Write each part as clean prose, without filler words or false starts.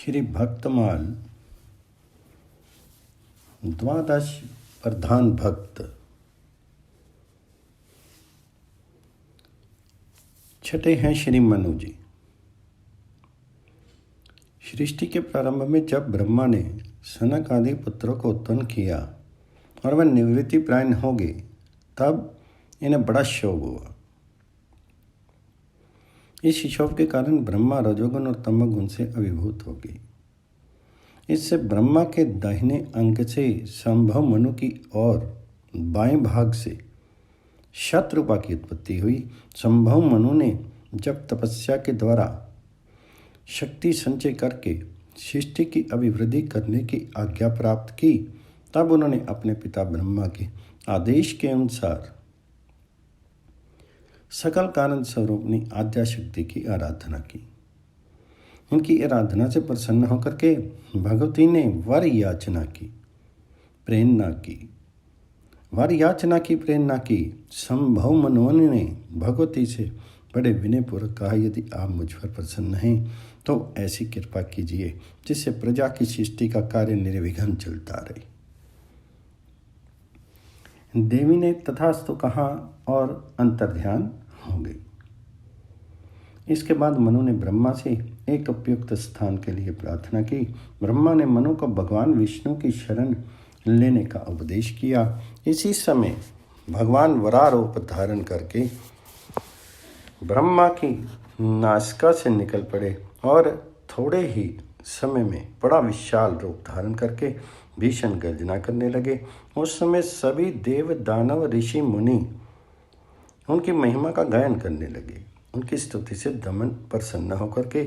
श्री भक्तमाल द्वादश प्रधान भक्त। छठे हैं श्री मनु जी। सृष्टि के प्रारंभ में जब ब्रह्मा ने सनक आदि पुत्रों को उत्पन्न किया और वह निवृत्ति प्रायण हो गए, तब इन्हें बड़ा शोक हुआ। इस शोक के कारण ब्रह्मा रजोगुण और तमोगुण से अभिभूत हो गई। इससे ब्रह्मा के दाहिने अंग से संभव मनु की ओर बाएं भाग से शत्रुपा की उत्पत्ति हुई। संभव मनु ने जब तपस्या के द्वारा शक्ति संचय करके सृष्टि की अभिवृद्धि करने की आज्ञा प्राप्त की, तब उन्होंने अपने पिता ब्रह्मा के आदेश के अनुसार सकल कारण स्वरूपनी आद्या शक्ति की आराधना की। उनकी आराधना से प्रसन्न होकर के भगवती ने वर याचना की, प्रेरणा की। वर याचना की, प्रेरणा की। संभव मनोन ने भगवती से बड़े विनयपूर्वक कहा, यदि आप मुझ पर प्रसन्न हैं तो ऐसी कृपा कीजिए जिससे प्रजा की सृष्टि का कार्य निर्विघ्न चलता रहे। देवी ने तथास्तु कहा और अंतर्ध्यान हो गई। इसके बाद मनु ने ब्रह्मा से एक उपयुक्त स्थान के लिए प्रार्थना की। ब्रह्मा ने मनु को भगवान विष्णु की शरण लेने का उपदेश किया। इसी समय भगवान वरारूप धारण करके ब्रह्मा की नासिका से निकल पड़े और थोड़े ही समय में बड़ा विशाल रूप धारण करके भीषण गर्जना करने लगे। उस समय सभी देव दानव ऋषि मुनि उनकी महिमा का गायन करने लगे। उनकी स्तुति से दमन प्रसन्न होकर के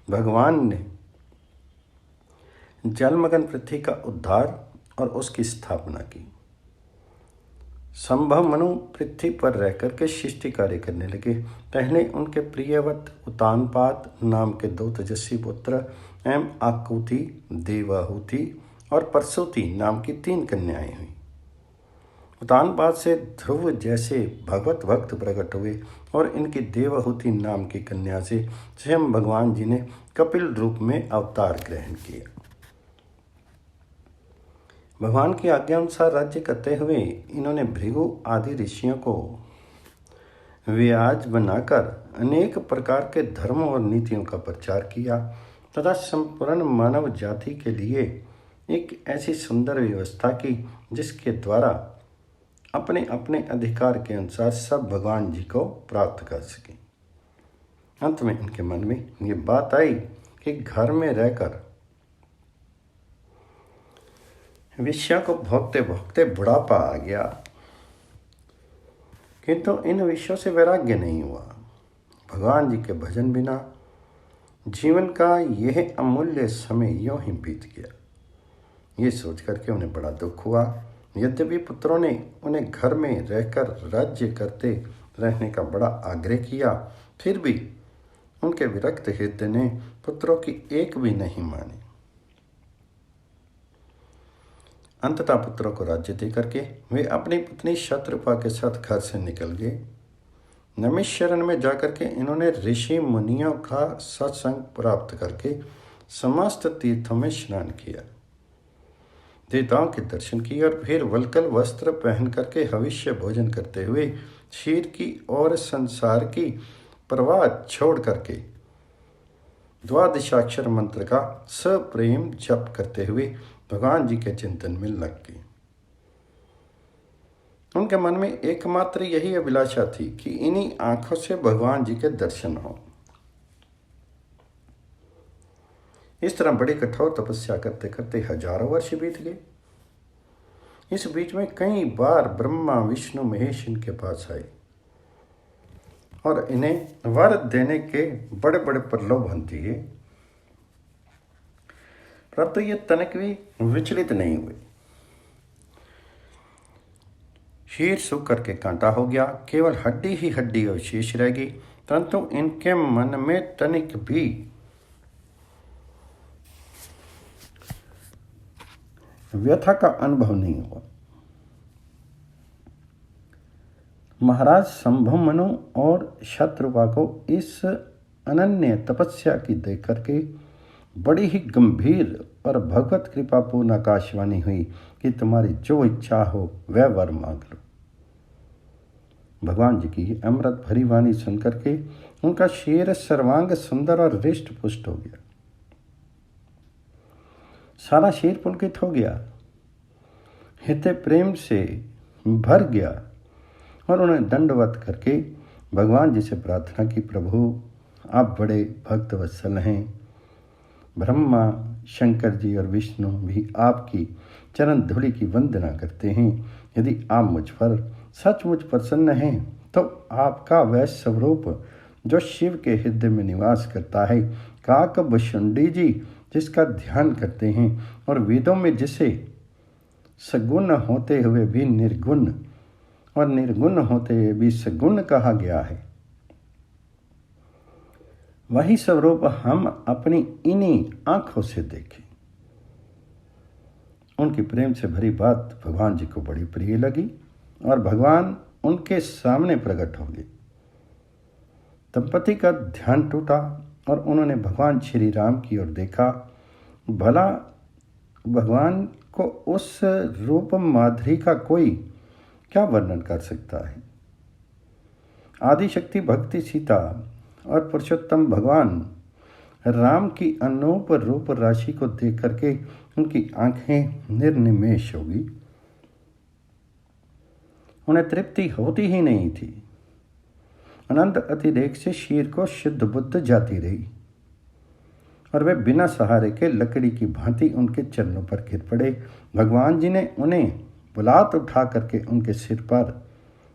भगवान ने जलमग्न पृथ्वी का उद्धार और उसकी स्थापना की। संभव मनु पृथ्वी पर रह करके सृष्टि कार्य करने लगे। पहले उनके प्रियवत उतानपाद नाम के 2 तेजस्वी पुत्र एवं आकुति, देवाहुति और परसुति नाम की 3 कन्याएं हुई। उतानपाद से ध्रुव जैसे भगवत भक्त प्रकट हुए और इनकी देवाहुति नाम की कन्या से स्वयं भगवान जी ने कपिल रूप में अवतार ग्रहण किया। भगवान की आज्ञा अनुसार राज्य करते हुए इन्होंने भृगु आदि ऋषियों को व्याज बनाकर अनेक प्रकार के धर्म और नीतियों का प्रचार किया तथा संपूर्ण मानव जाति के लिए एक ऐसी सुंदर व्यवस्था की जिसके द्वारा अपने अपने अधिकार के अनुसार सब भगवान जी को प्राप्त कर सके। अंत में इनके मन में ये बात आई कि घर में रहकर विषयों को भोगते भोगते बुढ़ापा आ गया, किंतु इन विषयों से वैराग्य नहीं हुआ। भगवान जी के भजन बिना जीवन का यह अमूल्य समय यूं ही बीत गया। ये सोच करके उन्हें बड़ा दुख हुआ। यद्यपि पुत्रों ने उन्हें घर में रहकर राज्य करते रहने का बड़ा आग्रह किया, फिर भी उनके विरक्त हृदय ने पुत्रों की एक भी नहीं मानी। अंततः पुत्रों को राज्य दे करके वे अपनी पत्नी शत्रुपा के साथ घर से निकल गए। नैमिषारण्य में जाकर के इन्होंने ऋषि मुनियों का सत्संग प्राप्त करके समस्त तीर्थों में स्नान किया, देवताओं के दर्शन किए और फिर वल्कल वस्त्र पहन करके हविष्य भोजन करते हुए क्षीर की और संसार की परवाह छोड़ करके द्वादशाक्षर मंत्र का सप्रेम जप करते हुए भगवान जी के चिंतन में लग गए। उनके मन में एकमात्र यही अभिलाषा थी कि इन्हीं आंखों से भगवान जी के दर्शन हो। इस तरह बड़ी कठोर तपस्या करते करते हजारों वर्ष बीत गए। इस बीच में कई बार ब्रह्मा विष्णु महेश इनके पास आए और इन्हें वर देने के बड़े बड़े प्रलोभन दिए, परंतु ये तनिक भी विचलित नहीं हुए। शीर सूख करके कांटा हो गया, केवल हड्डी ही हड्डी अवशेष रह गई, परंतु इनके मन में तनिक भी व्यथा का अनुभव नहीं हुआ। महाराज संभव मनु और शत्रुपा को इस अनन्य तपस्या की देख करके बड़ी ही गंभीर और भगवत कृपापूर्ण आकाशवाणी हुई कि तुम्हारी जो इच्छा हो वह वर मांग लो। भगवान जी की अमृत भरी वाणी सुनकर के उनका शरीर सर्वांग सुंदर और हृष्ट पुष्ट हो गया। सारा शरीर पुलकित हो गया, हृदय प्रेम से भर गया और उन्हें दंडवत करके भगवान जी से प्रार्थना की, प्रभु आप बड़े भक्त वत्सल हैं। ब्रह्मा, शंकर जी और विष्णु भी आपकी चरण धूलि की वंदना करते हैं। यदि आप मुझ पर सचमुच प्रसन्न हैं तो आपका वह स्वरूप जो शिव के हृदय में निवास करता है, काकभुषुंडी जी जिसका ध्यान करते हैं और वेदों में जिसे सगुण होते हुए भी निर्गुण और निर्गुण होते हुए भी सगुण कहा गया है, वही स्वरूप हम अपनी इन्हीं आंखों से देखें। उनकी प्रेम से भरी बात भगवान जी को बड़ी प्रिय लगी और भगवान उनके सामने प्रकट हो गए। दंपति का ध्यान टूटा और उन्होंने भगवान श्री राम की ओर देखा। भला भगवान को उस रूप माधुरी का कोई क्या वर्णन कर सकता है। आदिशक्ति भक्ति सीता और पुरुषोत्तम भगवान राम की अनूप रूप राशि को देख करके उनकी आंखें निर्निमेष हो गई। उन्हें तृप्ति होती ही नहीं थी। अनंत अतिरेक से शीर को शुद्ध बुद्ध जाती रही और वे बिना सहारे के लकड़ी की भांति उनके चरणों पर गिर पड़े। भगवान जी ने उन्हें बुलात उठा करके उनके सिर पर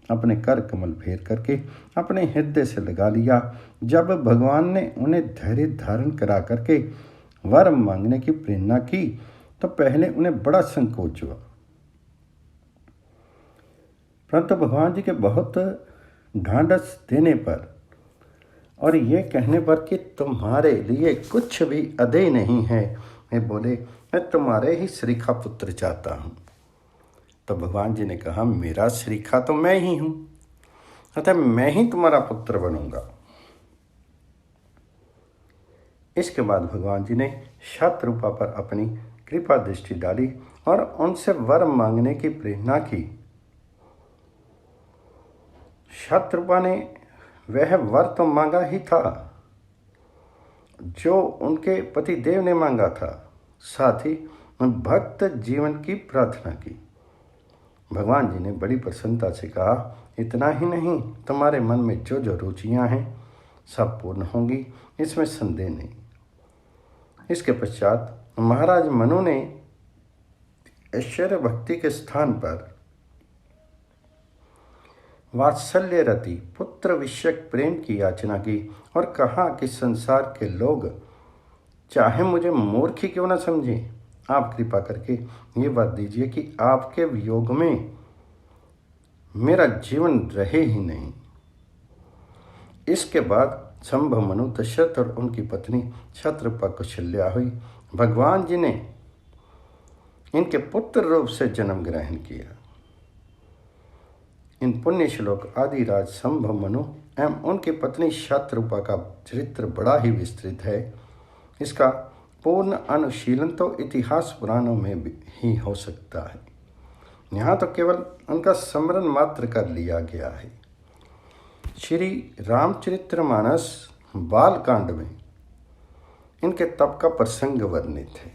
अपने कर कमल फेर करके अपने हृदय से लगा लिया। जब भगवान ने उन्हें धैर्य धारण करा करके वर मांगने की प्रेरणा की तो पहले उन्हें बड़ा संकोच हुआ, परंतु भगवान जी के बहुत ढांढस देने पर और ये कहने पर कि तुम्हारे लिए कुछ भी अधेय नहीं है, मैं बोले मैं तुम्हारे ही श्रीखा पुत्र चाहता हूँ। तो भगवान जी ने कहा मेरा श्रीखा तो मैं ही हूँ, अतः मैं ही तुम्हारा पुत्र बनूंगा। इसके बाद भगवान जी ने शतरूपा पर अपनी कृपा दृष्टि डाली और उनसे वर मांगने की प्रेरणा की। शतरूपा ने वह वर तो मांगा ही था जो उनके पति देव ने मांगा था, साथ ही भक्त जीवन की प्रार्थना की। भगवान जी ने बड़ी प्रसन्नता से कहा इतना ही नहीं, तुम्हारे मन में जो जो रुचियां हैं सब पूर्ण होंगी, इसमें संदेह नहीं। इसके पश्चात महाराज मनु ने ऐश्वर्य भक्ति के स्थान पर वात्सल्य रति पुत्र विषयक प्रेम की याचना की और कहा कि संसार के लोग चाहे मुझे मूर्ख ही क्यों न समझे, आप कृपा करके ये बात दीजिए कि आपके वियोग में मेरा जीवन रहे ही नहीं। इसके बाद संभव मनु दशरथ और उनकी पत्नी शतरूपा कौशल्या हुई। भगवान जी ने इनके पुत्र रूप से जन्म ग्रहण किया। इन पुण्य श्लोक आदिराज संभव मनु एवं उनकी पत्नी शतरूपा का चरित्र बड़ा ही विस्तृत है। इसका पूर्ण अनुशीलन तो इतिहास पुराणों में भी ही हो सकता है, यहाँ तो केवल उनका स्मरण मात्र कर लिया गया है। श्री रामचरितमानस बालकांड में इनके तप का प्रसंग वर्णित है।